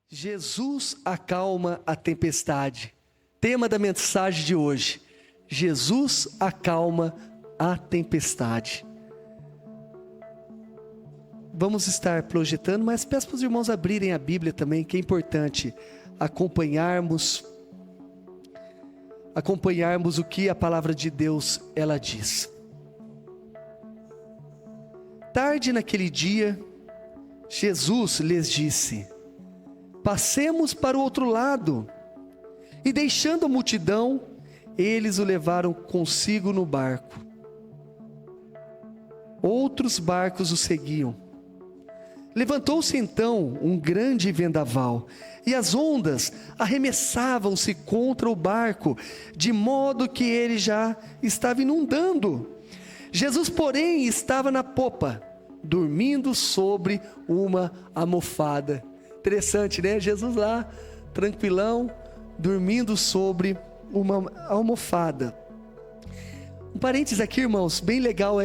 Jesus acalma a tempestade. Tema da mensagem de hoje: Jesus acalma a tempestade. Vamos estar projetando, mas peço para os irmãos abrirem a Bíblia também, que é importante acompanharmos o que a palavra de Deus ela diz. Tarde naquele dia, Jesus lhes disse: passemos para o outro lado. E deixando a multidão, eles o levaram consigo no barco. Outros barcos o seguiam. Levantou-se então um grande vendaval, e as ondas arremessavam-se contra o barco, de modo que ele já estava inundando. Jesus, porém, estava na popa, dormindo sobre uma almofada. Interessante, né? Jesus lá, tranquilão, dormindo sobre uma almofada. Um parênteses aqui, irmãos, bem legal,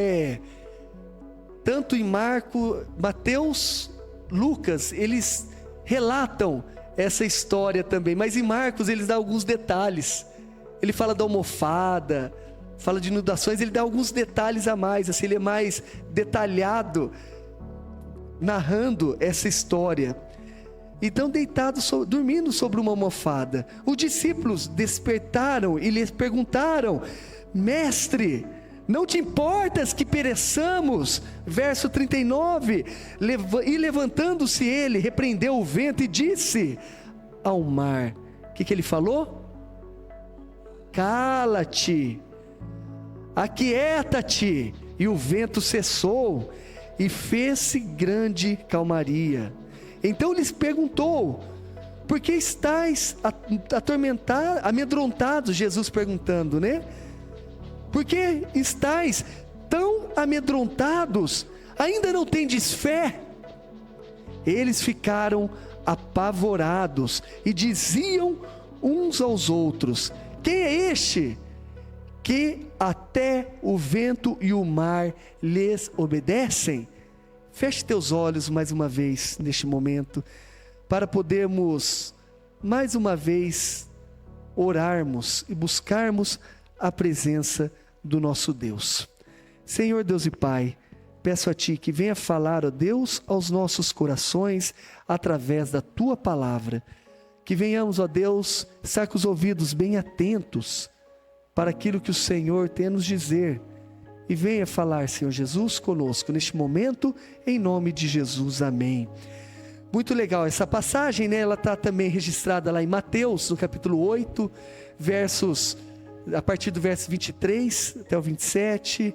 tanto em Mateus, Lucas, eles relatam essa história também, mas em Marcos eles dão alguns detalhes. Ele fala da almofada, fala de inundações, ele dá alguns detalhes a mais, assim, ele é mais detalhado, narrando essa história. Então, dormindo sobre uma almofada, os discípulos despertaram e lhes perguntaram: mestre, não te importas que pereçamos? Verso 39, e levantando-se ele, repreendeu o vento e disse ao mar, o que ele falou? Cala-te, aquieta-te. E o vento cessou e fez-se grande calmaria. Então lhes perguntou: por que estáis amedrontados? Jesus perguntando, né? Por que estáis tão amedrontados? Ainda não tendes fé? Eles ficaram apavorados e diziam uns aos outros: quem é este que até o vento e o mar lhes obedecem? Feche teus olhos mais uma vez neste momento, para podermos mais uma vez orarmos e buscarmos a presença do nosso Deus. Senhor Deus e Pai, peço a Ti que venha falar, ó Deus, aos nossos corações através da Tua palavra. Que venhamos, ó Deus, estar com os ouvidos bem atentos para aquilo que o Senhor tem a nos dizer. E venha falar, Senhor Jesus, conosco neste momento, em nome de Jesus, amém. Muito legal essa passagem, né? Ela está também registrada lá em Mateus, no capítulo 8, a partir do verso 23 até o 27.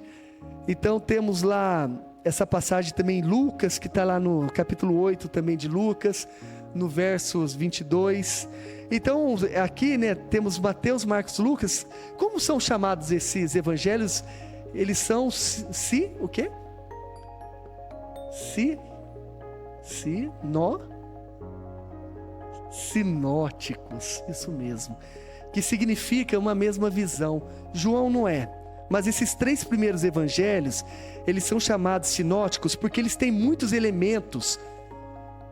Então temos lá essa passagem também em Lucas, que está lá no capítulo 8 também de Lucas, no versos 22. Então aqui, né, temos Mateus, Marcos, Lucas. Como são chamados esses evangelhos? Eles são o quê? Sinóticos, isso mesmo, que significa uma mesma visão. João não é, mas esses três primeiros evangelhos, eles são chamados sinóticos porque eles têm muitos elementos,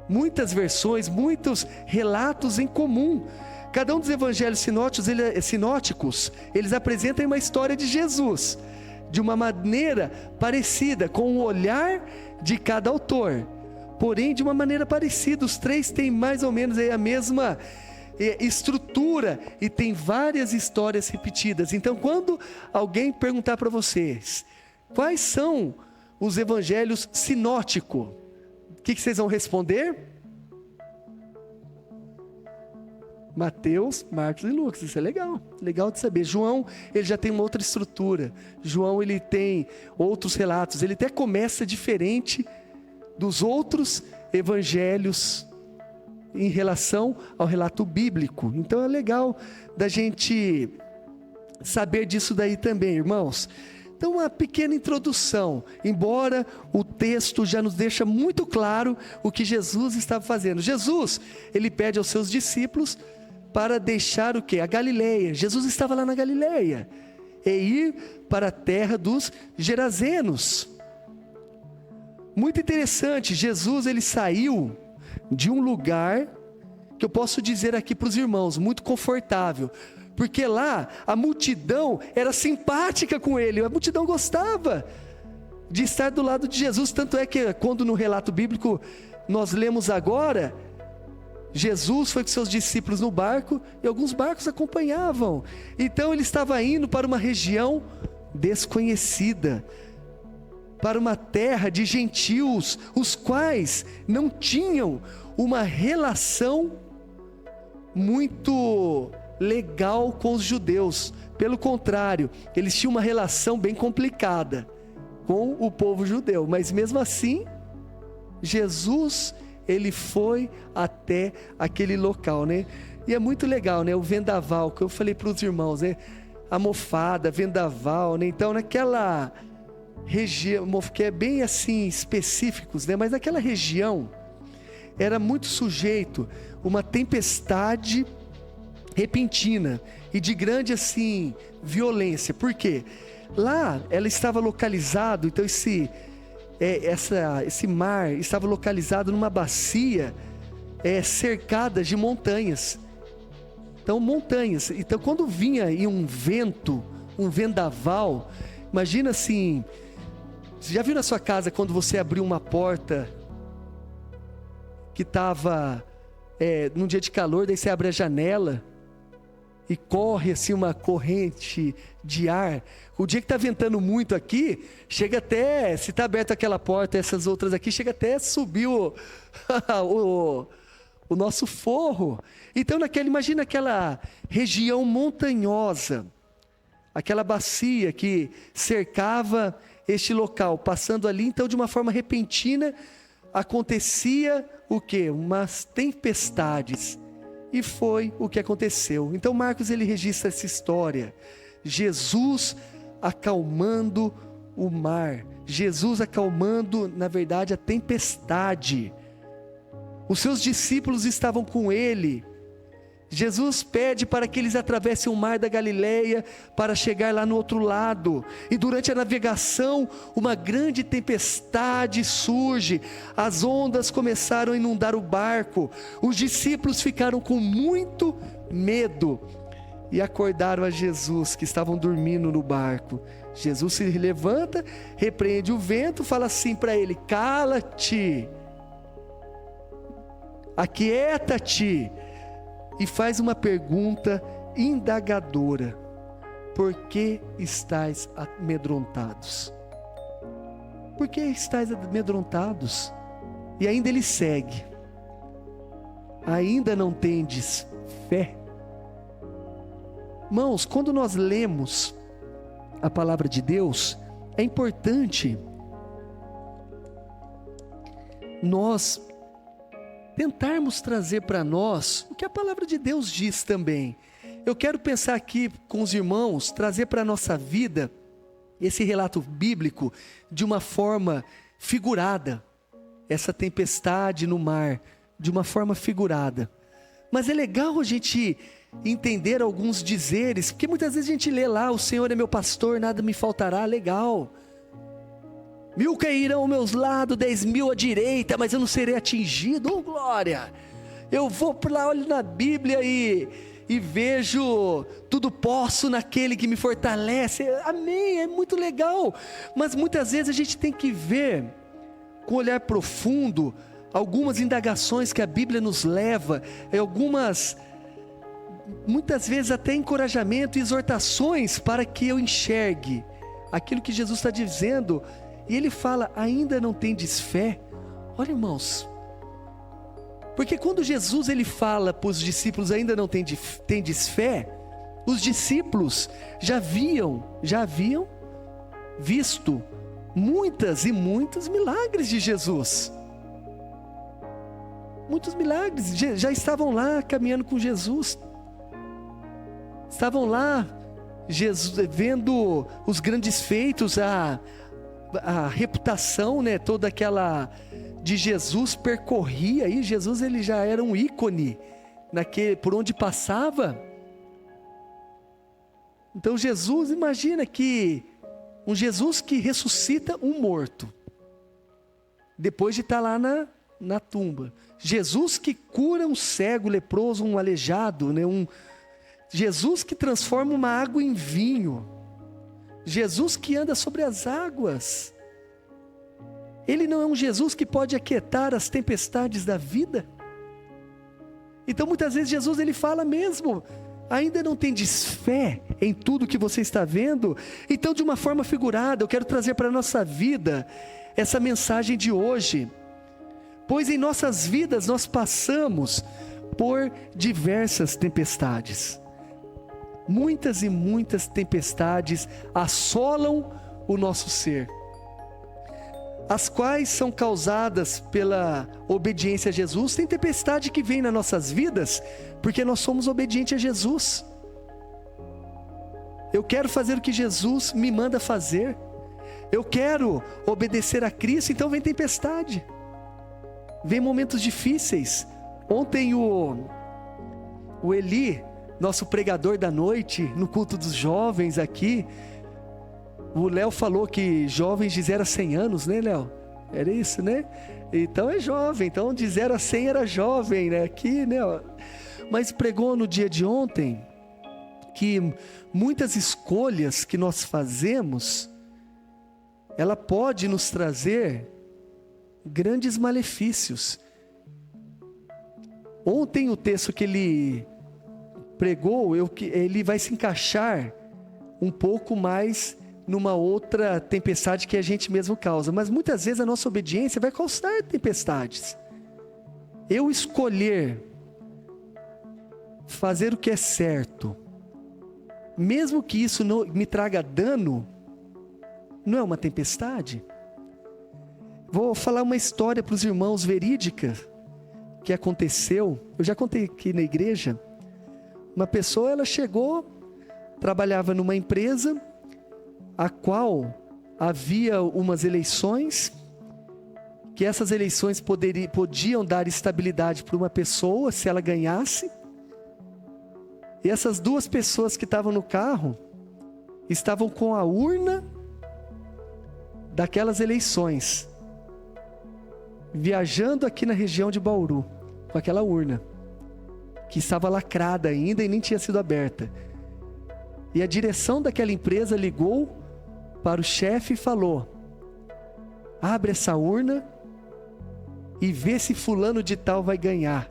muitas versões, muitos relatos em comum. Cada um dos evangelhos sinóticos, eles apresentam uma história de Jesus, de uma maneira parecida, com o olhar de cada autor, porém de uma maneira parecida. Os três têm mais ou menos a mesma estrutura e tem várias histórias repetidas. Então, quando alguém perguntar para vocês quais são os evangelhos sinóticos, o que vocês vão responder? Mateus, Marcos e Lucas. Isso é legal de saber. João, ele já tem uma outra estrutura. João, ele tem outros relatos. Ele até começa diferente dos outros evangelhos em relação ao relato bíblico. Então é legal da gente saber disso daí também, irmãos. Então, uma pequena introdução, embora o texto já nos deixa muito claro o que Jesus estava fazendo. Jesus, ele pede aos seus discípulos para deixar o quê? A Galileia. Jesus estava lá na Galileia e ir para a terra dos Gerazenos. Muito interessante, Jesus ele saiu de um lugar que eu posso dizer aqui para os irmãos, muito confortável, porque lá a multidão era simpática com ele, a multidão gostava de estar do lado de Jesus, tanto é que quando no relato bíblico nós lemos agora, Jesus foi com seus discípulos no barco, e alguns barcos acompanhavam, então ele estava indo para uma região desconhecida, para uma terra de gentios, os quais não tinham uma relação muito legal com os judeus, pelo contrário, eles tinham uma relação bem complicada com o povo judeu, mas mesmo assim, Jesus, ele foi até aquele local, né? E é muito legal, né? O vendaval, que eu falei para os irmãos, né? A mofada, vendaval, né? Então naquela região, que é bem assim, específicos, né? Mas naquela região, era muito sujeito uma tempestade repentina e de grande assim violência. Por quê? Lá ela estava localizado, então esse mar estava localizado numa bacia cercada de montanhas. Então montanhas. Então quando vinha aí um vento, um vendaval, imagina assim, você já viu na sua casa quando você abriu uma porta que estava num dia de calor, daí você abre a janela e corre assim uma corrente de ar. O dia que está ventando muito aqui, chega até, se está aberta aquela porta, essas outras aqui, chega até a subir o nosso forro. Então imagina aquela região montanhosa, aquela bacia que cercava este local, passando ali, então de uma forma repentina, acontecia o quê? Umas tempestades. E foi o que aconteceu. Então Marcos ele registra essa história. Jesus acalmando o mar. Jesus acalmando, na verdade, a tempestade. Os seus discípulos estavam com ele. Jesus pede para que eles atravessem o mar da Galileia para chegar lá no outro lado. E durante a navegação, uma grande tempestade surge. As ondas começaram a inundar o barco. Os discípulos ficaram com muito medo e acordaram a Jesus, que estavam dormindo no barco. Jesus se levanta, repreende o vento, fala assim para ele: cala-te, aquieta-te. E faz uma pergunta indagadora: por que estáis amedrontados? Por que estáis amedrontados? E ainda ele segue: ainda não tendes fé? Irmãos, quando nós lemos a palavra de Deus, é importante nós tentarmos trazer para nós o que a palavra de Deus diz também. Eu quero pensar aqui com os irmãos, trazer para a nossa vida esse relato bíblico de uma forma figurada, essa tempestade no mar, de uma forma figurada. Mas é legal a gente entender alguns dizeres, porque muitas vezes a gente lê lá: o Senhor é meu pastor, nada me faltará. Legal. 1000 cairão aos meus lados, 10.000 à direita, mas eu não serei atingido. Oh glória! Eu vou por lá, olho na Bíblia e vejo tudo posso naquele que me fortalece. Amém, é muito legal. Mas muitas vezes a gente tem que ver com um olhar profundo algumas indagações que a Bíblia nos leva, muitas vezes até encorajamento e exortações para que eu enxergue aquilo que Jesus está dizendo. E ele fala: ainda não tendes fé? Olha, irmãos, porque quando Jesus ele fala para os discípulos: ainda não tendes fé, os discípulos já haviam visto muitas e muitos milagres de Jesus. Muitos milagres, já estavam lá caminhando com Jesus, estavam lá vendo os grandes feitos, a reputação, né, toda aquela de Jesus percorria, e Jesus ele já era um ícone por onde passava. Então Jesus, imagina que um Jesus que ressuscita um morto, depois de estar lá na tumba. Jesus que cura um cego, leproso, um aleijado, né? Jesus que transforma uma água em vinho. Jesus que anda sobre as águas. Ele não é um Jesus que pode aquietar as tempestades da vida? Então muitas vezes Jesus ele fala mesmo: ainda não tendes fé em tudo que você está vendo? Então, de uma forma figurada, eu quero trazer para a nossa vida essa mensagem de hoje. Pois em nossas vidas nós passamos por diversas tempestades. Muitas e muitas tempestades assolam o nosso ser, as quais são causadas pela obediência a Jesus. Tem tempestade que vem nas nossas vidas porque nós somos obedientes a Jesus. Eu quero fazer o que Jesus me manda fazer. Eu quero obedecer a Cristo, então vem tempestade. Vem momentos difíceis. Ontem o Eli, nosso pregador da noite, no culto dos jovens aqui, o Léo falou que jovens de 0 a 100 anos, né, Léo? Era isso, né? Então é jovem, então de 0 a 100 era jovem, né? Aqui, né? Mas pregou no dia de ontem que muitas escolhas que nós fazemos, ela pode nos trazer grandes malefícios. Ontem o texto que ele pregou, ele vai se encaixar um pouco mais numa outra tempestade que a gente mesmo causa. Mas muitas vezes a nossa obediência vai causar tempestades. Eu escolher fazer o que é certo, mesmo que isso não me traga dano, não é uma tempestade? Vou falar uma história para os irmãos verídica que aconteceu. Eu já contei aqui na igreja. Uma pessoa, ela chegou, trabalhava numa empresa a qual havia umas eleições, que essas eleições podiam dar estabilidade para uma pessoa se ela ganhasse. E essas duas pessoas que estavam no carro estavam com a urna daquelas eleições, viajando aqui na região de Bauru, com aquela urna, que estava lacrada ainda e nem tinha sido aberta. E a direção daquela empresa ligou para o chefe e falou: abre essa urna e vê se fulano de tal vai ganhar.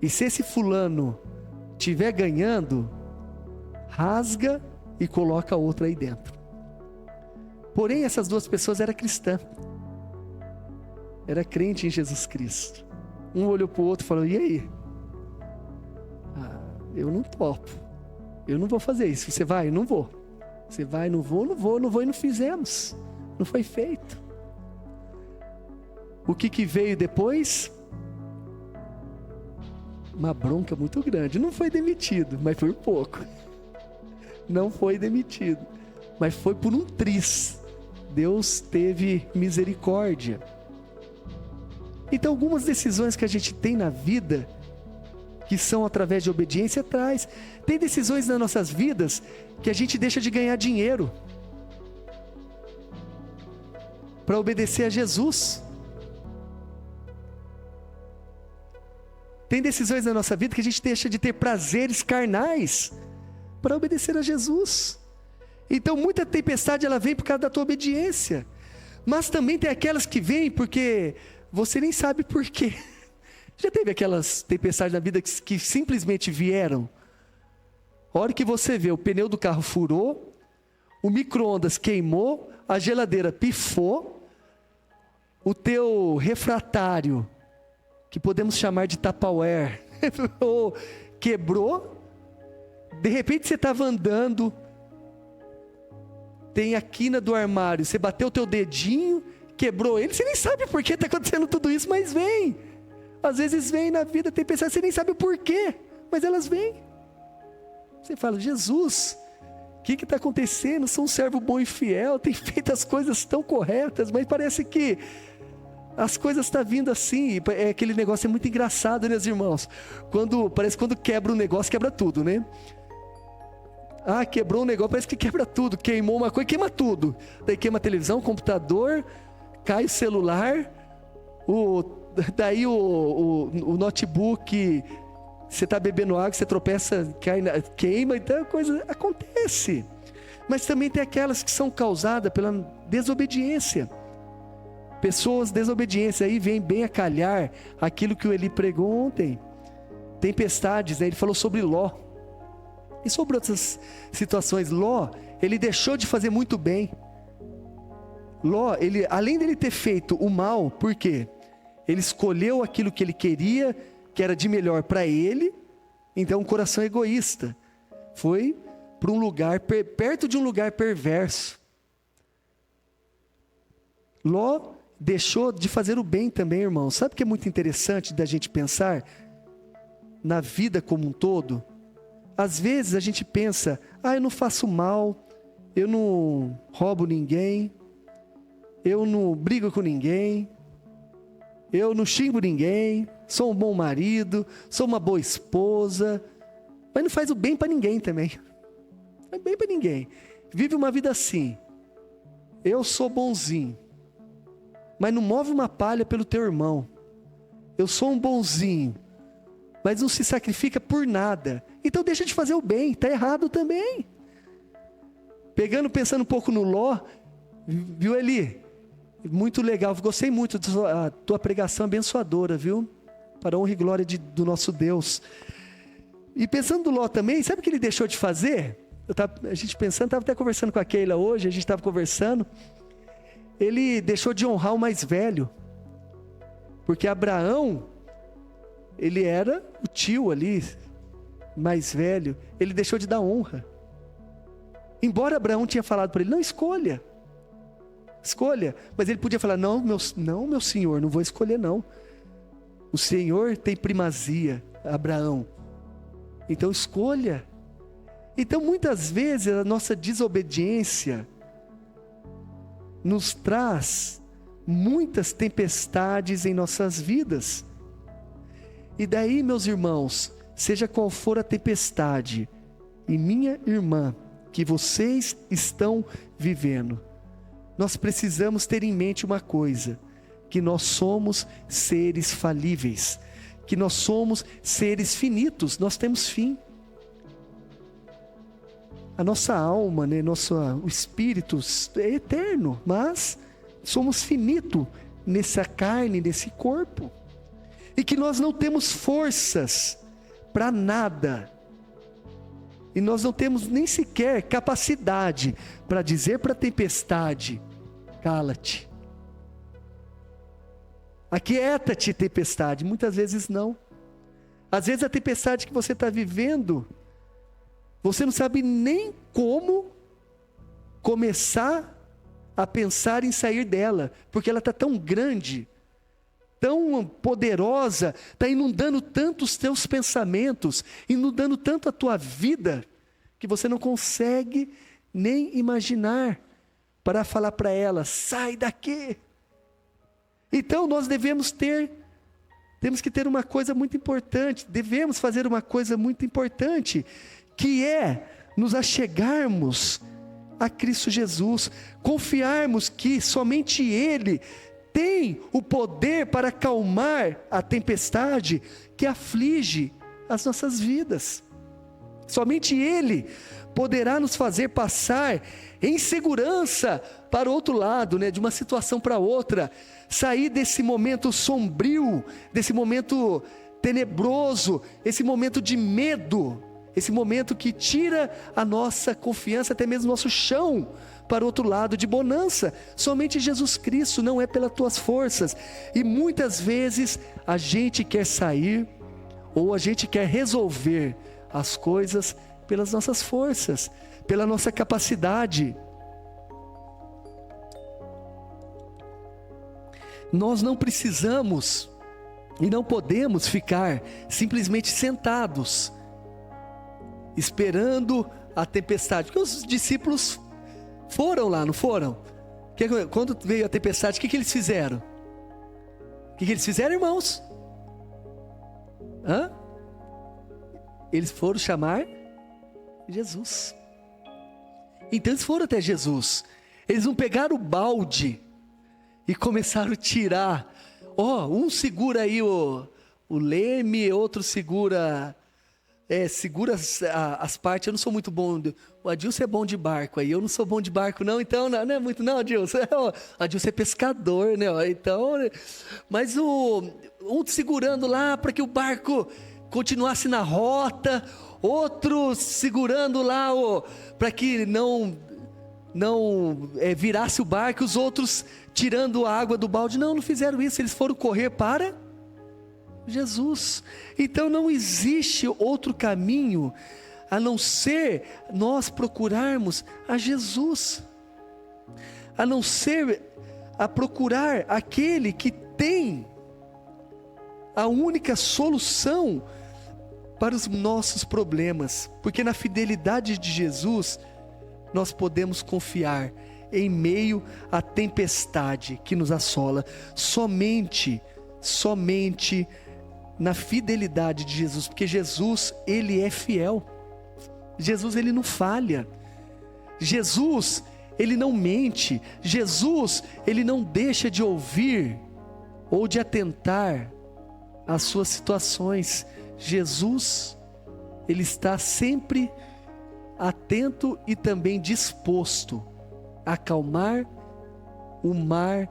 E se esse fulano estiver ganhando, rasga e coloca outra aí dentro. Porém, essas duas pessoas eram cristãs. Era crente em Jesus Cristo. Um olhou para o outro e falou: e aí? Eu não topo. Eu não vou fazer isso. Você vai? Não vou. Você vai? Não vou, não vou, não vou. E não fizemos. Não foi feito. O que veio depois? Uma bronca muito grande. Não foi demitido, mas foi pouco. Não foi demitido, mas foi por um triz. Deus teve misericórdia. Então, algumas decisões que a gente tem na vida, que são através de obediência, tem decisões nas nossas vidas que a gente deixa de ganhar dinheiro para obedecer a Jesus. Tem decisões na nossa vida que a gente deixa de ter prazeres carnais para obedecer a Jesus. Então muita tempestade ela vem por causa da tua obediência, mas também tem aquelas que vêm porque você nem sabe por quê. Já teve aquelas tempestades na vida que simplesmente vieram? A hora que você vê, o pneu do carro furou, o micro-ondas queimou, a geladeira pifou, o teu refratário, que podemos chamar de Tupperware, quebrou. De repente você estava andando, tem a quina do armário, você bateu o teu dedinho, quebrou ele, você nem sabe por que está acontecendo tudo isso, mas vem. Às vezes vem na vida, tem pessoas que você nem sabe o porquê, mas elas vêm. Você fala: Jesus, o que está acontecendo? Sou um servo bom e fiel, tem feito as coisas tão corretas, mas parece que as coisas estão vindo assim. Aquele negócio é muito engraçado, né, irmãos? Parece que quando quebra um negócio, quebra tudo, né? Quebrou um negócio, parece que quebra tudo. Queimou uma coisa, queima tudo. Daí queima a televisão, computador, cai o celular, o daí o notebook, você está bebendo água, você tropeça, cai, queima, então a coisa acontece. Mas também tem aquelas que são causadas pela desobediência. Pessoas desobedientes, aí vem bem a calhar aquilo que o Eli pregou ontem. Tempestades, né? Ele falou sobre Ló. E sobre outras situações. Ló, ele deixou de fazer muito bem. Ló, além dele ter feito o mal, por quê? Ele escolheu aquilo que ele queria, que era de melhor para ele. Então um coração egoísta. Foi para um lugar, perto de um lugar perverso. Ló deixou de fazer o bem também, irmão. Sabe o que é muito interessante da gente pensar na vida como um todo? Às vezes a gente pensa, eu não faço mal, eu não roubo ninguém, eu não brigo com ninguém, eu não xingo ninguém, sou um bom marido, sou uma boa esposa, mas não faz o bem para ninguém também. Não faz bem para ninguém. Vive uma vida assim, eu sou bonzinho, mas não move uma palha pelo teu irmão. Eu sou um bonzinho, mas não se sacrifica por nada. Então deixa de fazer o bem, está errado também. Pensando um pouco no Ló, viu, Eli? Muito legal, gostei muito da tua pregação abençoadora, viu? Para a honra e glória do nosso Deus. E pensando no Ló também, sabe o que ele deixou de fazer? A gente pensando, estava até conversando com a Keila hoje, a gente estava conversando. Ele deixou de honrar o mais velho, porque Abraão, ele era o tio ali, mais velho, ele deixou de dar honra. Embora Abraão tinha falado para ele, não, escolha, mas ele podia falar, não, meu senhor, não vou escolher não. O Senhor tem primazia, Abraão, então escolha. Então muitas vezes a nossa desobediência nos traz muitas tempestades em nossas vidas. E daí, meus irmãos, seja qual for a tempestade, e minha irmã, que vocês estão vivendo, nós precisamos ter em mente uma coisa, que nós somos seres falíveis, que nós somos seres finitos, nós temos fim. A nossa alma, né, o espírito é eterno, mas somos finitos nessa carne, nesse corpo. E que nós não temos forças para nada. E nós não temos nem sequer capacidade para dizer para a tempestade, cala-te. Aquieta-te, tempestade. Muitas vezes não. Às vezes a tempestade que você está vivendo, você não sabe nem como começar a pensar em sair dela, porque ela está tão grande, tão poderosa, está inundando tanto os teus pensamentos, inundando tanto a tua vida, que você não consegue nem imaginar para falar para ela, sai daqui. Então nós temos que ter uma coisa muito importante, devemos fazer uma coisa muito importante, que é nos achegarmos a Cristo Jesus, confiarmos que somente Ele tem o poder para acalmar a tempestade que aflige as nossas vidas. Somente Ele poderá nos fazer passar em segurança para o outro lado, né, de uma situação para outra, sair desse momento sombrio, desse momento tenebroso, esse momento de medo, esse momento que tira a nossa confiança, até mesmo nosso chão, para o outro lado de bonança. Somente Jesus Cristo, não é pelas tuas forças. E muitas vezes a gente quer sair, ou a gente quer resolver as coisas pelas nossas forças, pela nossa capacidade. Nós não precisamos e não podemos ficar simplesmente sentados, esperando a tempestade, porque os discípulos foram lá, não foram? Quando veio a tempestade, o que eles fizeram? O que eles fizeram, irmãos? Eles foram chamar Jesus. Então eles foram até Jesus. Eles não pegaram o balde e começaram a tirar um segura aí o leme, outro segura as partes. Eu não sou muito bom. O Adilson é bom de barco aí. Eu não sou bom de barco, não. Então, não é muito, não, Adilson. O Adilson é pescador, né? Então, mas um segurando lá para que o barco continuasse na rota, outro segurando lá para que não virasse o barco, os outros tirando a água do balde. Não fizeram isso. Eles foram correr para Jesus. Então não existe outro caminho a não ser nós procurarmos a Jesus, a não ser a procurar aquele que tem a única solução para os nossos problemas, porque na fidelidade de Jesus nós podemos confiar em meio à tempestade que nos assola. Somente na fidelidade de Jesus, porque Jesus, Ele é fiel. Jesus, Ele não falha. Jesus, Ele não mente. Jesus, Ele não deixa de ouvir ou de atentar às suas situações. Jesus, Ele está sempre atento e também disposto a acalmar o mar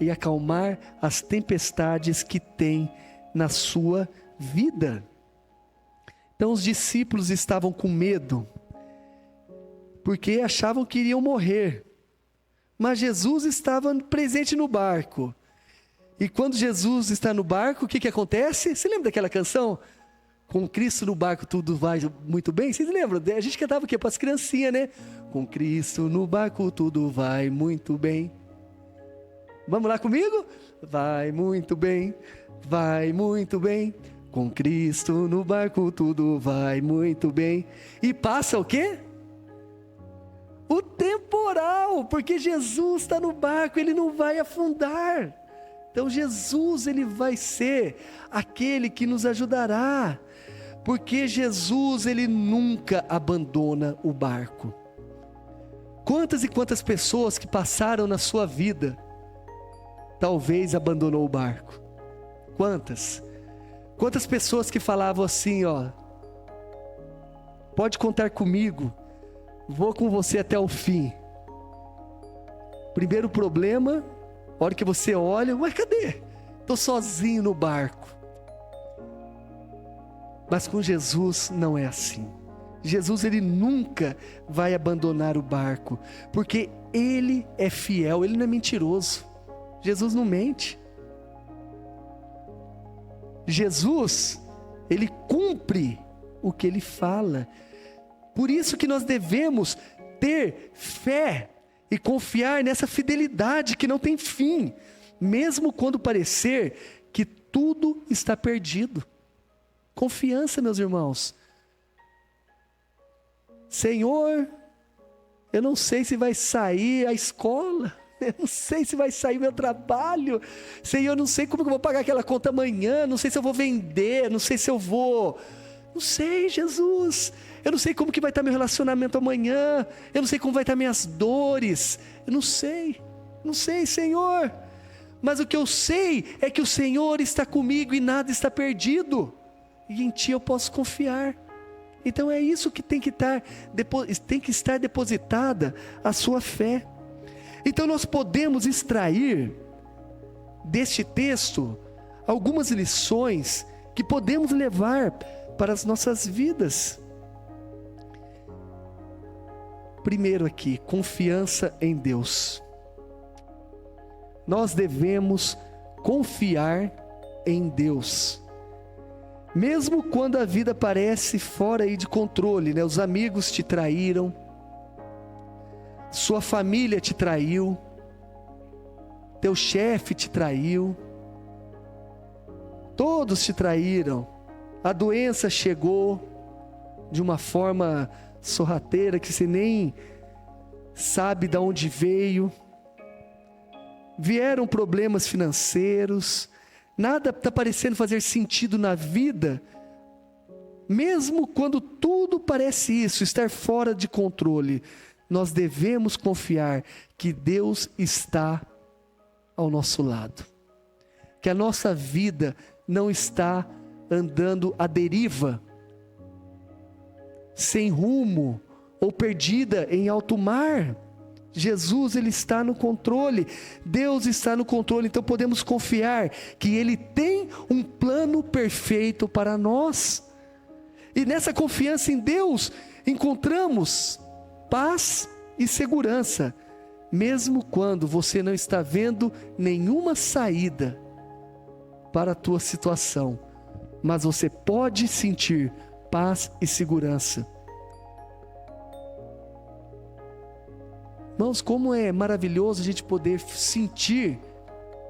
e acalmar as tempestades que tem na sua vida. Então os discípulos estavam com medo, porque achavam que iriam morrer, mas Jesus estava presente no barco. E quando Jesus está no barco, o que acontece? Você lembra daquela canção? Com Cristo no barco tudo vai muito bem? Vocês lembram? A gente cantava o quê? Para as criancinhas, né? Com Cristo no barco tudo vai muito bem. Vamos lá comigo? Vai muito bem. Vai muito bem, com Cristo no barco tudo vai muito bem. E passa o quê? O temporal, porque Jesus está no barco, Ele não vai afundar. Então Jesus, Ele vai ser aquele que nos ajudará, porque Jesus, Ele nunca abandona o barco. Quantas e quantas pessoas que passaram na sua vida, talvez abandonou o barco. Quantas pessoas que falavam assim, pode contar comigo, vou com você até o fim. Primeiro problema, a hora que você olha, mas cadê? Estou sozinho no barco. Mas com Jesus não é assim. Jesus, Ele nunca vai abandonar o barco, porque Ele é fiel, Ele não é mentiroso. Jesus não mente. Jesus, Ele cumpre o que Ele fala. Por isso que nós devemos ter fé e confiar nessa fidelidade que não tem fim, mesmo quando parecer que tudo está perdido. Confiança, meus irmãos. Senhor, eu não sei se vai sair a escola, eu não sei se vai sair meu trabalho, Senhor, eu não sei como eu vou pagar aquela conta amanhã, não sei se eu vou vender, não sei se eu vou... Não sei, Jesus, eu não sei como que vai estar meu relacionamento amanhã, eu não sei como vai estar minhas dores, eu não sei, Senhor, mas o que eu sei é que o Senhor está comigo e nada está perdido, e em Ti eu posso confiar. Então é isso que tem que estar depositada a sua fé. Então nós podemos extrair deste texto algumas lições que podemos levar para as nossas vidas. Primeiro aqui, confiança em Deus. Nós devemos confiar em Deus. Mesmo quando a vida parece fora aí de controle, né? Os amigos te traíram, sua família te traiu, teu chefe te traiu, todos te traíram, a doença chegou de uma forma sorrateira que você nem sabe de onde veio, vieram problemas financeiros, nada está parecendo fazer sentido na vida, mesmo quando tudo parece isso, estar fora de controle, nós devemos confiar que Deus está ao nosso lado. que a nossa vida não está andando à deriva, sem rumo ou perdida em alto mar. Jesus, Ele está no controle, Deus está no controle, então podemos confiar que Ele tem um plano perfeito para nós. E nessa confiança em Deus, encontramos paz e segurança, mesmo quando você não está vendo nenhuma saída para a tua situação, mas você pode sentir paz e segurança. Irmãos, como é maravilhoso a gente poder sentir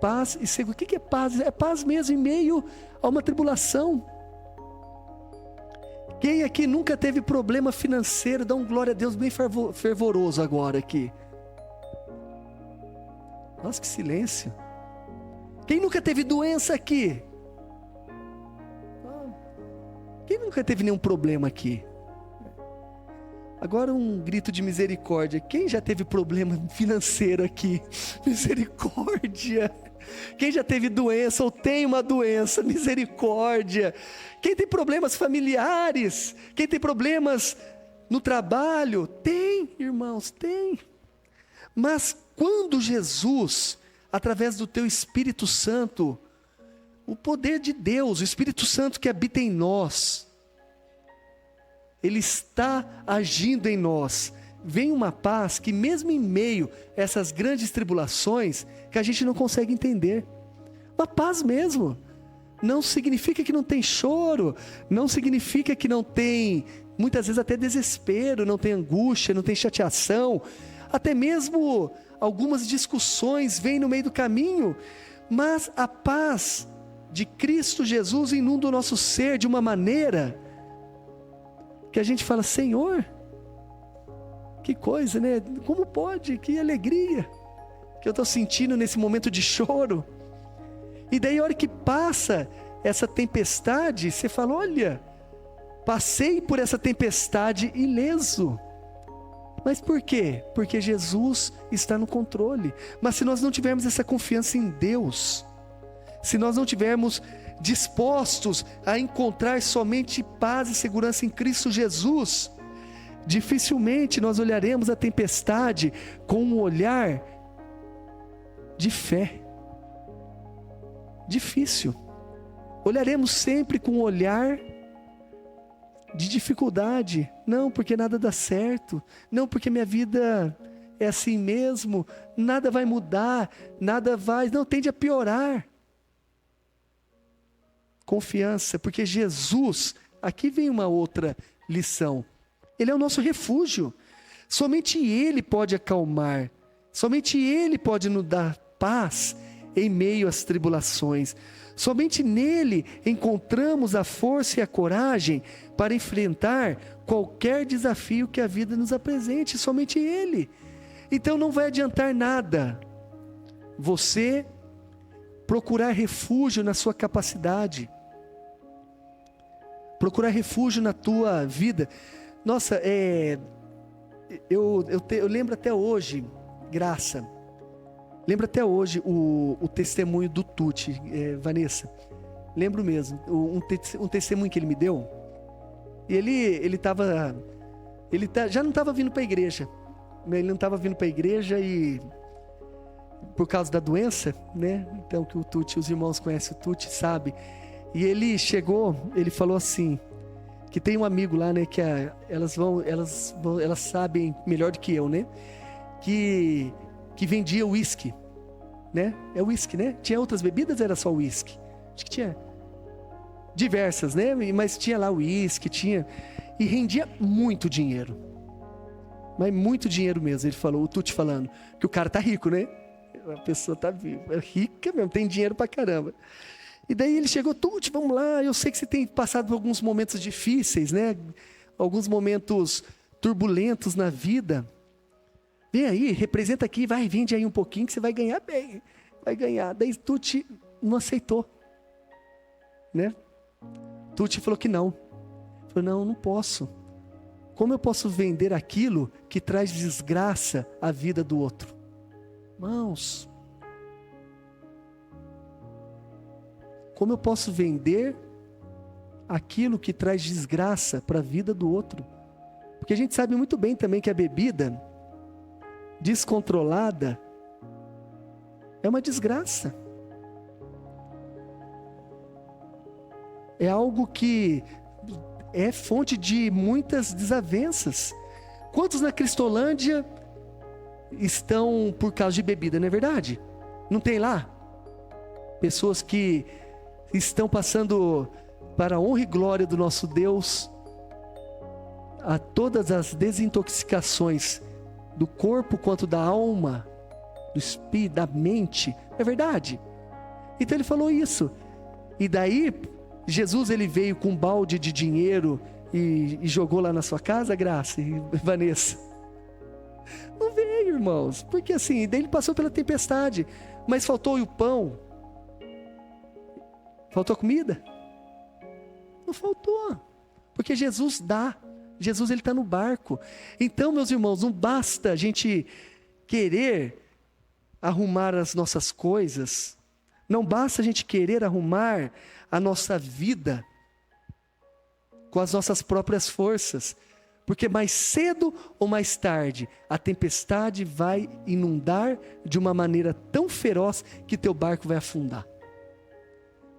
paz e segurança. O que é paz? É paz mesmo em meio a uma tribulação. Quem aqui nunca teve problema financeiro? Dá um glória a Deus bem fervoroso agora aqui. Nossa, que silêncio. Quem nunca teve doença aqui? Quem nunca teve nenhum problema aqui? Agora um grito de misericórdia. Quem já teve problema financeiro aqui? Misericórdia. Quem já teve doença ou tem uma doença? Misericórdia. Quem tem problemas familiares? Quem tem problemas no trabalho? Tem, irmãos, tem. Mas quando Jesus, através do teu Espírito Santo, o poder de Deus, o Espírito Santo que habita em nós, Ele está agindo em nós, vem uma paz que mesmo em meio a essas grandes tribulações, que a gente não consegue entender, uma paz mesmo, não significa que não tem choro, não significa que não tem, muitas vezes até desespero, não tem angústia, não tem chateação, até mesmo algumas discussões vêm no meio do caminho, mas a paz de Cristo Jesus inunda o nosso ser de uma maneira que a gente fala, Senhor, que coisa, né? Como pode? Que alegria que eu estou sentindo nesse momento de choro. E daí a hora que passa essa tempestade, você fala, olha, passei por essa tempestade ileso. Mas por quê? Porque Jesus está no controle. Mas se nós não tivermos essa confiança em Deus, se nós não tivermos dispostos a encontrar somente paz e segurança em Cristo Jesus, dificilmente nós olharemos a tempestade com um olhar de fé. Difícil. Olharemos sempre com um olhar de dificuldade. Não, porque nada dá certo. Não, porque minha vida é assim mesmo. Nada vai mudar. Nada vai... Não, tende a piorar. Confiança, porque Jesus, aqui vem uma outra lição, Ele é o nosso refúgio, somente Ele pode acalmar, somente Ele pode nos dar paz em meio às tribulações, somente nele encontramos a força e a coragem para enfrentar qualquer desafio que a vida nos apresente, somente Ele. Então não vai adiantar nada você procurar refúgio na sua capacidade, procurar refúgio na tua vida. Nossa, eu lembro até hoje, Graça, lembro até hoje o testemunho do Tuti, Vanessa, lembro mesmo, um testemunho que ele me deu. E já não estava vindo para a igreja, ele não estava vindo para a igreja e por causa da doença, né? Então que o Tuti, os irmãos conhecem o Tuti, sabe? E ele chegou, ele falou assim, que tem um amigo lá, né, que elas sabem melhor do que eu, né, que vendia uísque, né, é uísque, né, tinha outras bebidas ou era só uísque? Acho que tinha diversas, né, mas tinha lá uísque, e rendia muito dinheiro, mas muito dinheiro mesmo. Ele falou, o Tuti falando, que o cara tá rico, né, a pessoa tá rica mesmo, tem dinheiro pra caramba. E daí ele chegou, Tuti, vamos lá, eu sei que você tem passado por alguns momentos difíceis, né? Alguns momentos turbulentos na vida. Vem aí, representa aqui, vai, vende aí um pouquinho que você vai ganhar bem. Vai ganhar. Daí Tuti não aceitou, né? Tuti falou que não. Falou, não posso. Como eu posso vender aquilo que traz desgraça à vida do outro? Irmãos, como eu posso vender aquilo que traz desgraça para a vida do outro. Porque a gente sabe muito bem também que a bebida descontrolada é uma desgraça. É algo que é fonte de muitas desavenças. Quantos na Cristolândia estão por causa de bebida, não é verdade? Não tem lá? Pessoas que estão passando para a honra e glória do nosso Deus a todas as desintoxicações do corpo quanto da alma, do espírito, da mente. É verdade? Então ele falou isso. E daí Jesus ele veio com um balde de dinheiro e jogou lá na sua casa, Graça e Vanessa? Não veio, irmãos. Porque assim, daí ele passou pela tempestade. Mas faltou o pão? Faltou comida? Não faltou. Porque Jesus dá. Jesus ele está no barco. Então, meus irmãos, não basta a gente querer arrumar as nossas coisas. Não basta a gente querer arrumar a nossa vida com as nossas próprias forças. Porque mais cedo ou mais tarde, a tempestade vai inundar de uma maneira tão feroz que teu barco vai afundar.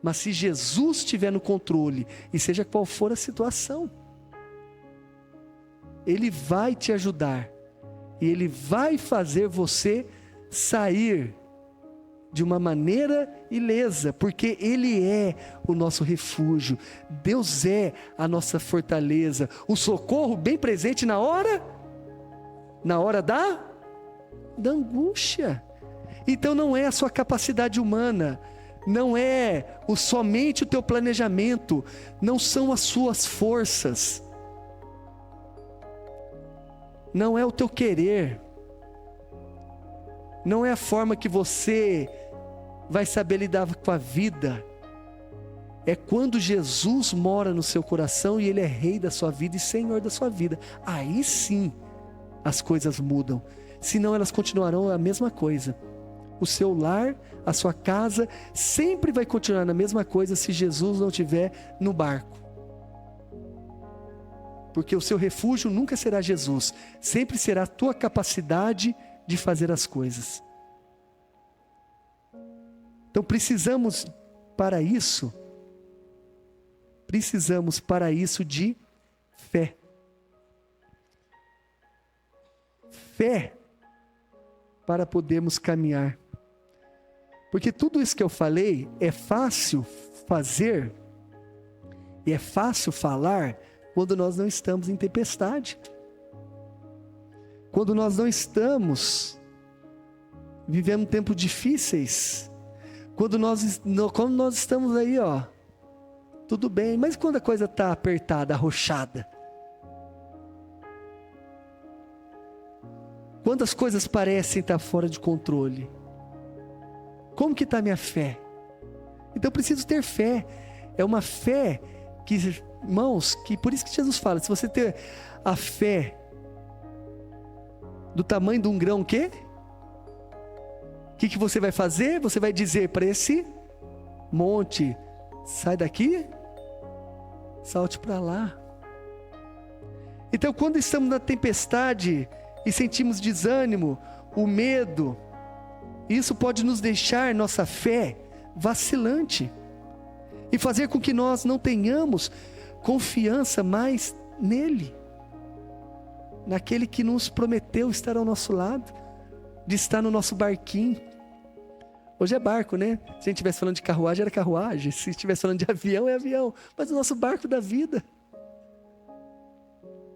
Mas se Jesus estiver no controle, e seja qual for a situação, Ele vai te ajudar. E Ele vai fazer você sair de uma maneira ilesa, porque Ele é o nosso refúgio. Deus é a nossa fortaleza, o socorro bem presente na hora da angústia. Então não é a sua capacidade humana, não é somente o teu planejamento, não são as suas forças, não é o teu querer, não é a forma que você vai saber lidar com a vida. É quando Jesus mora no seu coração e Ele é Rei da sua vida e Senhor da sua vida. Aí sim as coisas mudam. Senão elas continuarão a mesma coisa. O seu lar, a sua casa, sempre vai continuar na mesma coisa se Jesus não estiver no barco. Porque o seu refúgio nunca será Jesus. Sempre será a tua capacidade de fazer as coisas. Então precisamos para isso de fé. Fé para podermos caminhar. Porque tudo isso que eu falei é fácil fazer e é fácil falar quando nós não estamos em tempestade. Quando nós não estamos vivendo tempos difíceis. Quando nós estamos aí, tudo bem. Mas quando a coisa está apertada, arrochada. Quando as coisas parecem estar fora de controle. Como que está a minha fé? Então eu preciso ter fé. É uma fé que, irmãos, que por isso que Jesus fala, se você ter a fé do tamanho de um grão, o quê? O que você vai fazer? Você vai dizer para esse monte, sai daqui, salte para lá. Então quando estamos na tempestade e sentimos desânimo, o medo, isso pode nos deixar nossa fé vacilante e fazer com que nós não tenhamos confiança mais nele, naquele que nos prometeu estar ao nosso lado, de estar no nosso barquinho. Hoje é barco, né? Se a gente estivesse falando de carruagem, era carruagem. Se estivesse falando de avião, é avião. Mas o nosso barco da vida.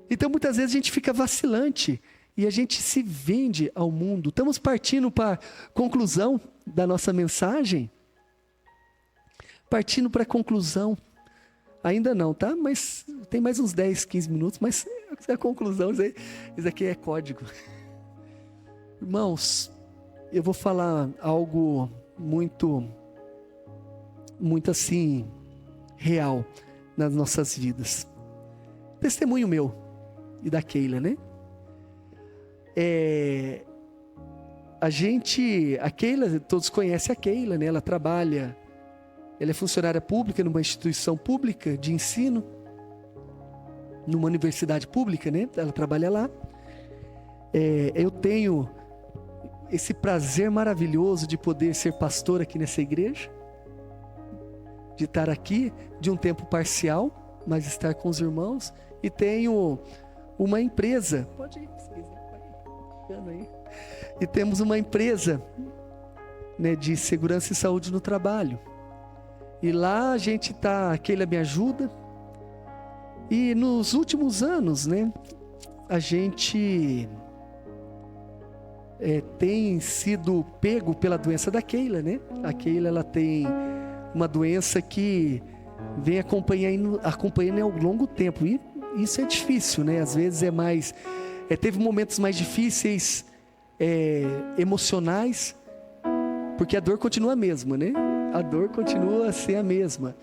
Então muitas vezes a gente fica vacilante e a gente se vende ao mundo. Estamos partindo para a conclusão da nossa mensagem. Partindo para a conclusão. Ainda não, tá? Mas tem mais uns 10, 15 minutos, mas é a conclusão. Isso aqui é código. Irmãos, eu vou falar algo muito assim, real nas nossas vidas. Testemunho meu e da Keila, né? A Keila, todos conhecem a Keila, né? Ela trabalha Ela é funcionária pública numa instituição pública de ensino, numa universidade pública, né? Ela trabalha lá. Eu tenho esse prazer maravilhoso de poder ser pastor aqui nessa igreja, de estar aqui de um tempo parcial, mas estar com os irmãos. E tenho uma empresa, pode ir, se quiser, vai aí. E temos uma empresa, né, de segurança e saúde no trabalho. E lá a gente está, a Keila me ajuda. E nos últimos anos, né, a gente tem sido pego pela doença da Keila, né? A Keila, ela tem uma doença que vem acompanhando ao longo tempo. E isso é difícil, né? Às vezes teve momentos mais difíceis, emocionais, porque a dor continua a mesma, né? A dor continua a ser a mesma,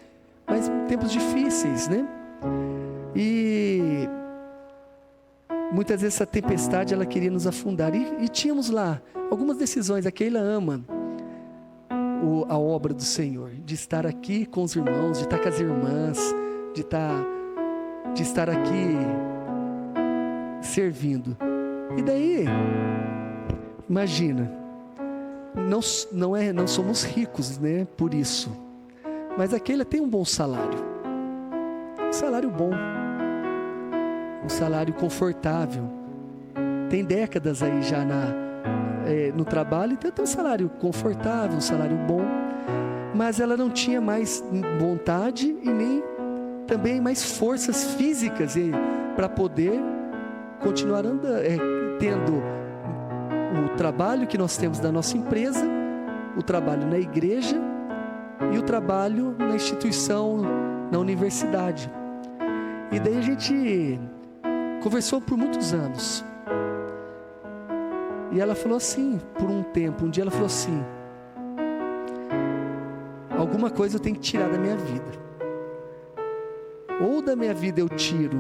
mas tempos difíceis, né? E muitas vezes essa tempestade, ela queria nos afundar. E tínhamos lá algumas decisões. A Keila ama a obra do Senhor, de estar aqui com os irmãos, de estar com as irmãs, de estar aqui servindo. E daí, imagina, não somos ricos, né, por isso, mas a Keila tem um bom salário, um salário bom, um salário confortável, tem décadas aí já no trabalho, então tem um salário confortável, um salário bom, mas ela não tinha mais vontade e nem também mais forças físicas para poder continuar tendo o trabalho que nós temos da nossa empresa, o trabalho na igreja e o trabalho na instituição, na universidade. E daí a gente conversou por muitos anos. E ela falou assim, por um tempo, um dia ela falou assim: alguma coisa eu tenho que tirar da minha vida. Ou da minha vida eu tiro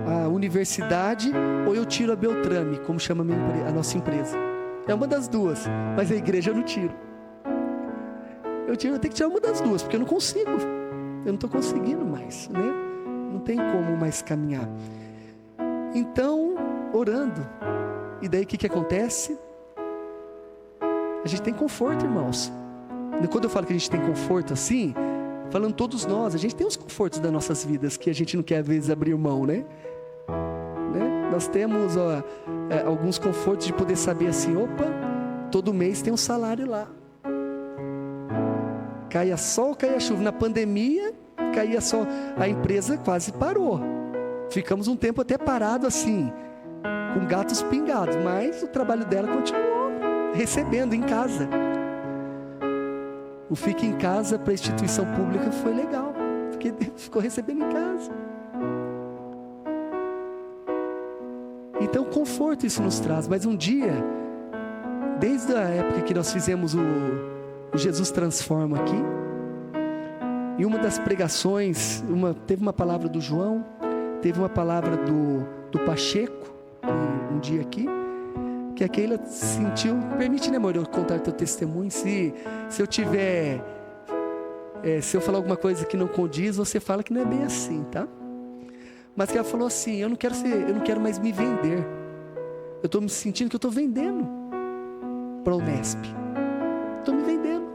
a universidade, ou eu tiro a Beltrame, como chama a nossa empresa. É uma das duas, mas a igreja eu não tiro. Eu tenho que tirar uma das duas, porque eu não consigo. Eu não estou conseguindo mais, né? Não tem como mais caminhar. Então, orando. E daí o que acontece? A gente tem conforto, irmãos. Quando eu falo que a gente tem conforto assim, falando todos nós, a gente tem os confortos das nossas vidas que a gente não quer às vezes abrir mão, né? Nós temos alguns confortos de poder saber assim, opa, todo mês tem um salário lá. Caia sol, caia chuva. Na pandemia, caía sol. A empresa quase parou. Ficamos um tempo até parado assim, com gatos pingados, mas o trabalho dela continuou recebendo em casa. O Fique em Casa para a instituição pública foi legal, porque ficou recebendo em casa. Então, conforto isso nos traz. Mas um dia, desde a época que nós fizemos o Jesus Transforma aqui, e uma das pregações, teve uma palavra do João, teve uma palavra do Pacheco, um dia aqui, que a Keila sentiu. Permite, né, amor, eu contar teu testemunho. Se eu tiver, se eu falar alguma coisa que não condiz, você fala que não é bem assim, tá? Mas que ela falou assim: eu não quero mais me vender. Eu estou me sentindo que eu estou vendendo para a Unesp. Estou me vendendo.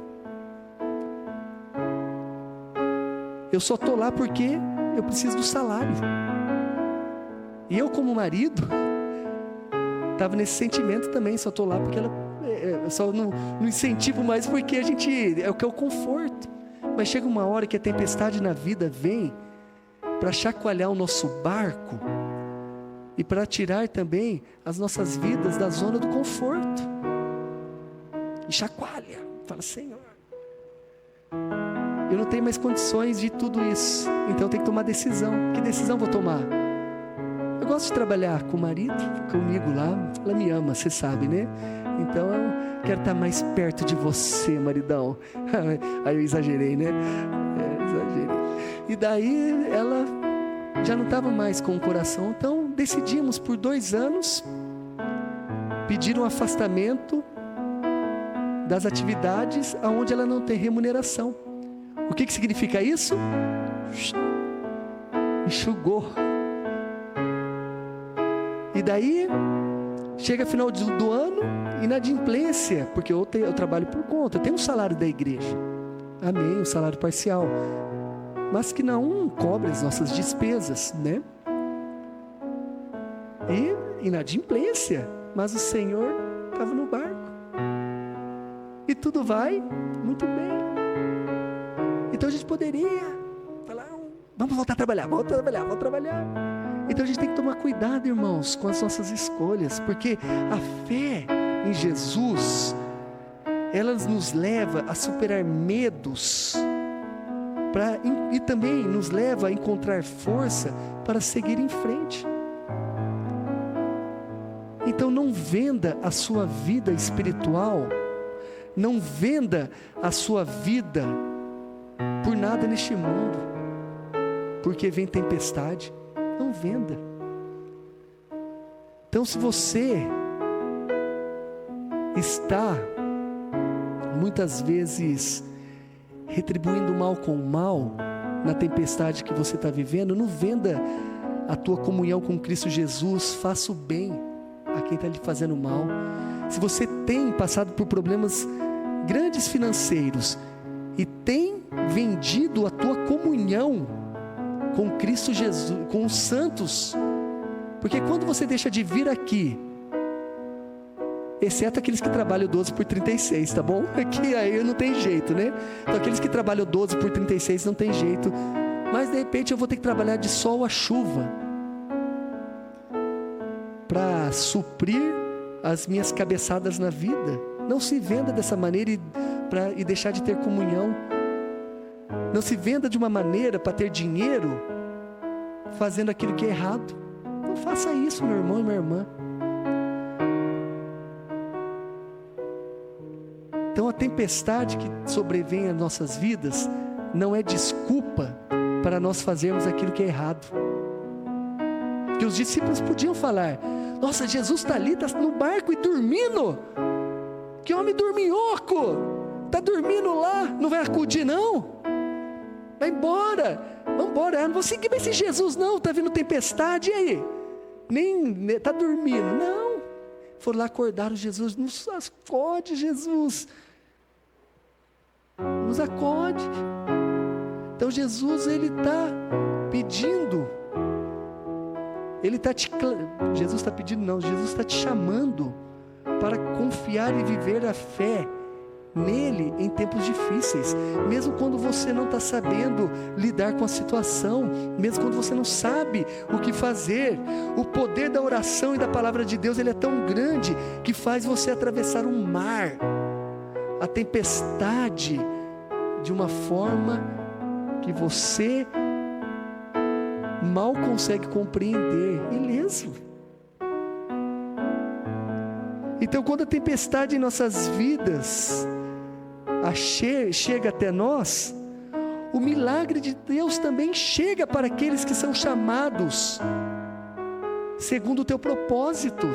Eu só estou lá porque eu preciso do salário. E eu, como marido, estava nesse sentimento também. Só estou lá porque eu só não incentivo mais, porque a gente, é o que é o conforto. Mas chega uma hora que a tempestade na vida vem para chacoalhar o nosso barco e para tirar também as nossas vidas da zona do conforto. E chacoalha, fala: Senhor, eu não tenho mais condições de tudo isso, então eu tenho que tomar decisão. Que decisão vou tomar? Eu gosto de trabalhar com o marido, comigo lá. Ela me ama, você sabe, né? Então eu quero estar mais perto de você, maridão. Aí eu exagerei, né? Exagerei. E daí ela já não estava mais com o coração. Então decidimos por 2 anos pedir um afastamento das atividades onde ela não tem remuneração. O que significa isso? Enxugou. E daí, chega final do ano, inadimplência, porque eu trabalho por conta, eu tenho um salário da igreja, amém, um salário parcial, mas que não cobre as nossas despesas, né? E inadimplência, mas o Senhor estava no barco, e tudo vai muito bem. Então a gente poderia falar, vamos voltar a trabalhar, vamos trabalhar. Então a gente tem que tomar cuidado, irmãos, com as nossas escolhas, porque a fé em Jesus, ela nos leva a superar medos, e também nos leva a encontrar força para seguir em frente. Então não venda a sua vida espiritual, não venda a sua vida por nada neste mundo, porque vem tempestade. Não venda. Então, se você está muitas vezes retribuindo mal com mal na tempestade que você está vivendo, não venda a tua comunhão com Cristo Jesus. Faça o bem a quem está lhe fazendo mal. Se você tem passado por problemas grandes financeiros e tem vendido a tua comunhão com Cristo Jesus, com os santos, porque quando você deixa de vir aqui, exceto aqueles que trabalham 12 por 36, tá bom? Aqui aí não tem jeito, né? Então aqueles que trabalham 12 por 36 não tem jeito, mas de repente eu vou ter que trabalhar de sol a chuva para suprir as minhas cabeçadas na vida. Não se venda dessa maneira e deixar de ter comunhão. Não se venda de uma maneira para ter dinheiro fazendo aquilo que é errado. Não faça isso, meu irmão e minha irmã. Então a tempestade que sobrevém às nossas vidas não é desculpa para nós fazermos aquilo que é errado. Porque os discípulos podiam falar: nossa, Jesus está ali, está no barco e dormindo. Que homem dorminhoco! Está dormindo lá, não vai acudir não? Vai embora, vamos embora, não vou seguir esse Jesus não, está vindo tempestade, e aí? Nem está dormindo, não. Foram lá, acordaram Jesus, nos acode Jesus, nos acode. Então Jesus, ele está pedindo, Jesus está pedindo não, Jesus está te chamando para confiar e viver a fé nele em tempos difíceis, mesmo quando você não está sabendo lidar com a situação, mesmo quando você não sabe o que fazer. O poder da oração e da palavra de Deus, ele é tão grande que faz você atravessar um mar, a tempestade, de uma forma que você mal consegue compreender, ileso. Então, quando a tempestade em nossas vidas chega até nós, o milagre de Deus também chega para aqueles que são chamados segundo o teu propósito.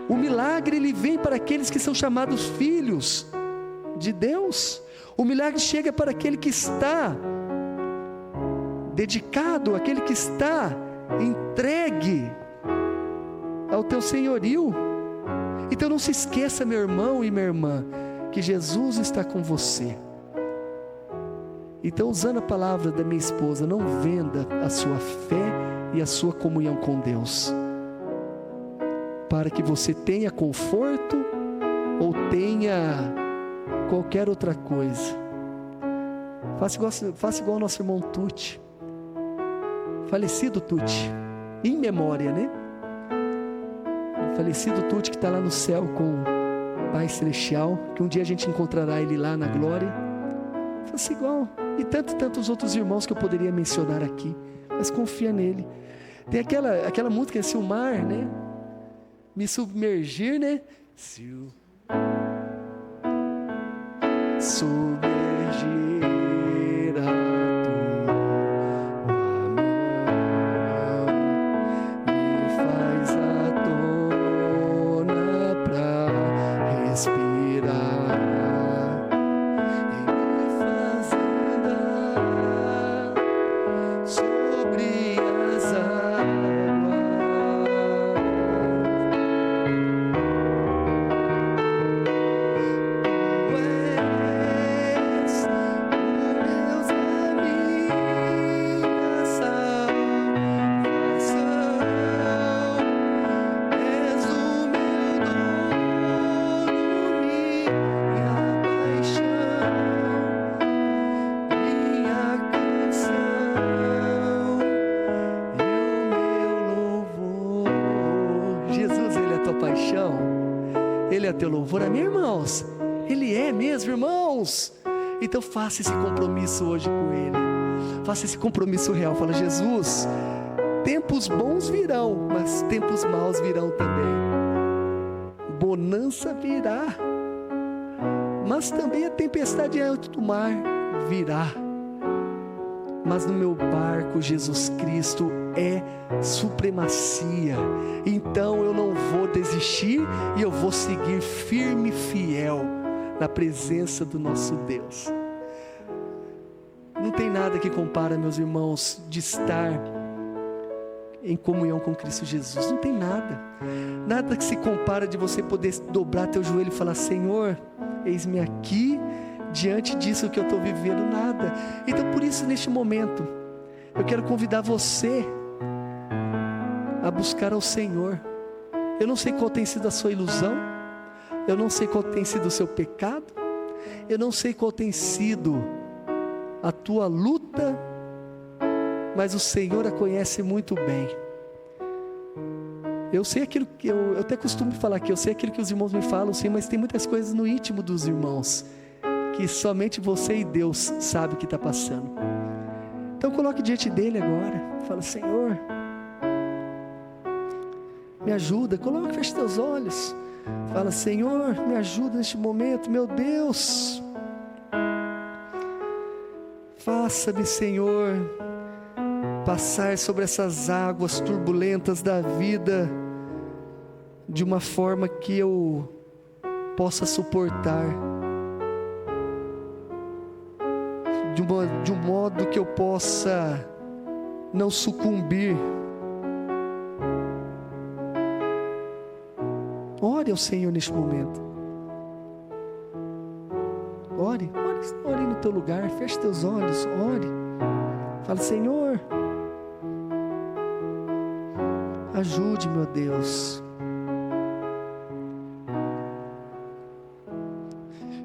O milagre, ele vem para aqueles que são chamados filhos de Deus. O milagre chega para aquele que está dedicado, aquele que está entregue ao teu senhorio. Então não se esqueça, meu irmão e minha irmã, que Jesus está com você. Então, usando a palavra da minha esposa, não venda a sua fé e a sua comunhão com Deus, para que você tenha conforto ou tenha qualquer outra coisa. Faça igual ao nosso irmão Tuti, falecido Tuti, em memória, né? Falecido Tuti, que está lá no céu com o Pai Celestial, que um dia a gente encontrará ele lá na glória. Faça igual, e tantos outros irmãos que eu poderia mencionar aqui, mas confia nele. Tem aquela música, se o mar, né, me submergir, né, se o submergir a tua mão me faz a tona pra paixão? Ele é teu louvor? Amém, irmãos? Ele é mesmo, irmãos? Então faça esse compromisso hoje com Ele. Faça esse compromisso real. Fala: Jesus, tempos bons virão, mas tempos maus virão também. Bonança virá, mas também a tempestade diante do mar virá. Mas no meu barco, Jesus Cristo é supremacia. Então eu não vou desistir e eu vou seguir firme e fiel na presença do nosso Deus. Não tem nada que compara, meus irmãos, de estar em comunhão com Cristo Jesus. Não tem nada. Nada que se compara de você poder dobrar teu joelho e falar: Senhor, eis-me aqui, diante disso que eu estou vivendo. Nada. Então por isso, neste momento, eu quero convidar você a buscar ao Senhor. Eu não sei qual tem sido a sua ilusão, eu não sei qual tem sido o seu pecado, eu não sei qual tem sido a tua luta, mas o Senhor a conhece muito bem. Eu sei aquilo que eu até costumo falar aqui, eu sei aquilo que os irmãos me falam, sim, mas tem muitas coisas no íntimo dos irmãos que somente você e Deus sabe o que está passando. Então coloque diante dele agora, fala: Senhor, me ajuda. Coloque, feche teus olhos, fala: Senhor, me ajuda neste momento, meu Deus. Faça-me, Senhor, passar sobre essas águas turbulentas da vida de uma forma que eu possa suportar, de um modo que eu possa não sucumbir. Ore ao Senhor neste momento. Ore no teu lugar, feche teus olhos, ore. Fala: Senhor, ajude, meu Deus.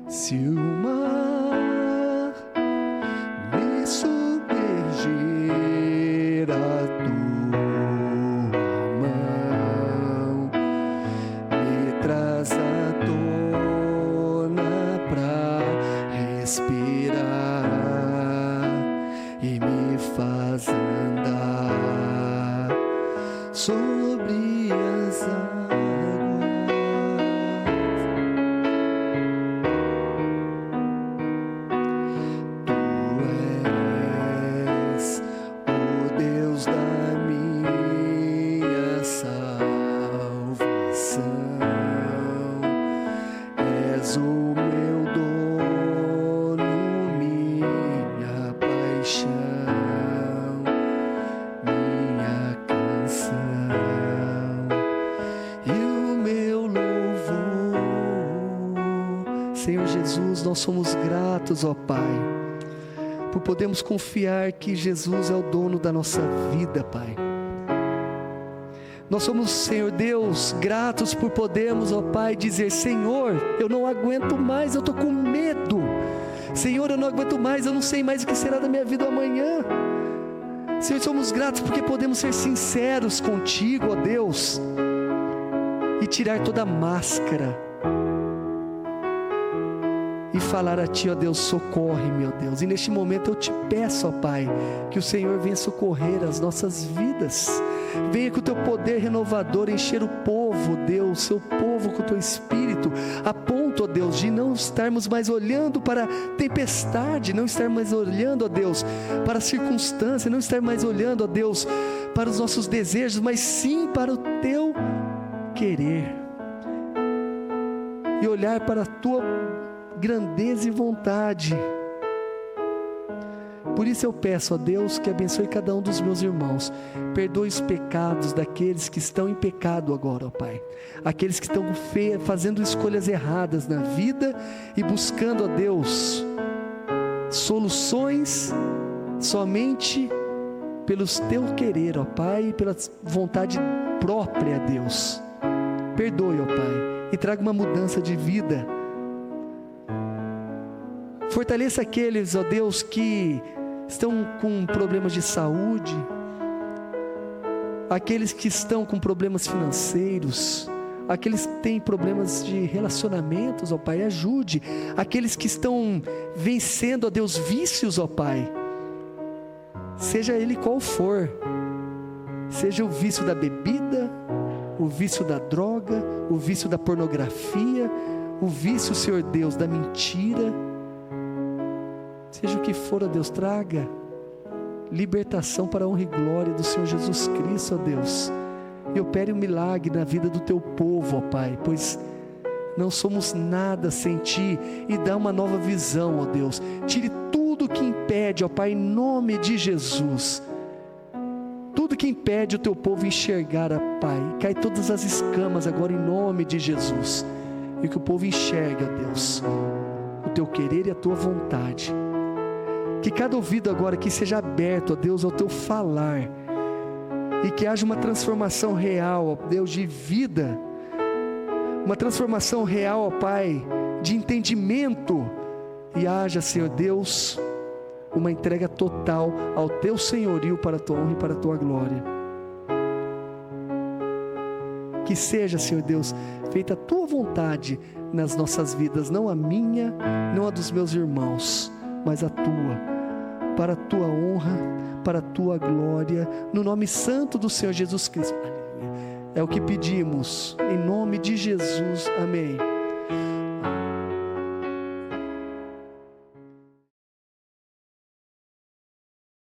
Se o mar me submergir, a tua mão me traz à tona pra respirar e me faz andar sobre as águas. Senhor Jesus, nós somos gratos, ó Pai, por podermos confiar que Jesus é o dono da nossa vida, Pai. Nós somos, Senhor Deus, gratos por podermos, ó Pai, dizer: Senhor, eu não aguento mais, eu estou com medo. Senhor, eu não aguento mais, eu não sei mais o que será da minha vida amanhã. Senhor, somos gratos porque podemos ser sinceros contigo, ó Deus, e tirar toda a máscara e falar a Ti, ó Deus: socorre, meu Deus. E neste momento eu te peço, ó Pai, que o Senhor venha socorrer as nossas vidas. Venha com o Teu poder renovador encher o povo, Deus, Seu povo com o Teu Espírito, a ponto, ó Deus, de não estarmos mais olhando para a tempestade, não estarmos mais olhando, ó Deus, para a circunstância, não estarmos mais olhando, ó Deus, para os nossos desejos, mas sim para o Teu querer. E olhar para a Tua grandeza e vontade. Por isso eu peço a Deus que abençoe cada um dos meus irmãos, perdoe os pecados daqueles que estão em pecado agora, ó Pai, aqueles que estão fazendo escolhas erradas na vida e buscando, ó Deus, soluções somente pelos Teu querer, ó Pai, e pela vontade própria, Deus. Perdoe, ó Pai, e traga uma mudança de vida. Fortaleça aqueles, ó Deus, que estão com problemas de saúde, aqueles que estão com problemas financeiros, Aqueles que têm problemas de relacionamentos, ó Pai, ajude. Aqueles que estão vencendo, ó Deus, vícios, ó Pai, seja ele qual for, seja o vício da bebida, o vício da droga, o vício da pornografia, o vício, Senhor Deus, da mentira, seja o que for, ó Deus, traga libertação para a honra e glória do Senhor Jesus Cristo, ó Deus. E opere um milagre na vida do teu povo, ó Pai, pois não somos nada sem Ti, e dá uma nova visão, ó Deus. Tire tudo que impede, ó Pai, em nome de Jesus, tudo que impede o teu povo enxergar, ó Pai, cai todas as escamas agora em nome de Jesus, e que o povo enxergue, ó Deus, o teu querer e a tua vontade. Que cada ouvido agora aqui seja aberto, ó Deus, ao teu falar, e que haja uma transformação real, ó Deus, de vida, uma transformação real, ó Pai, de entendimento, e haja, Senhor Deus, uma entrega total ao teu senhorio para a tua honra e para a tua glória. Que seja, Senhor Deus, feita a tua vontade nas nossas vidas, não a minha, não a dos meus irmãos, mas a tua, para a tua honra, para a tua glória, no nome santo do Senhor Jesus Cristo. É o que pedimos, em nome de Jesus, amém.